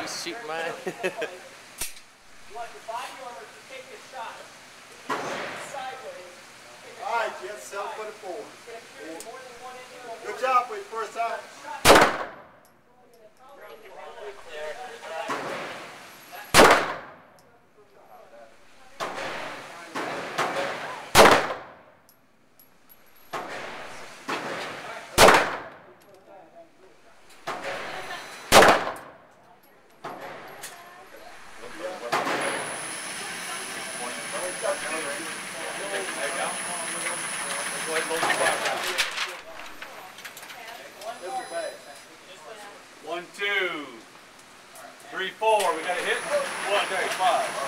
He's shooting mine. All right, Jeff, 7 foot 4. Good job for your first time. One, 2, 3, 4. We got a hit. 1, 2, 5.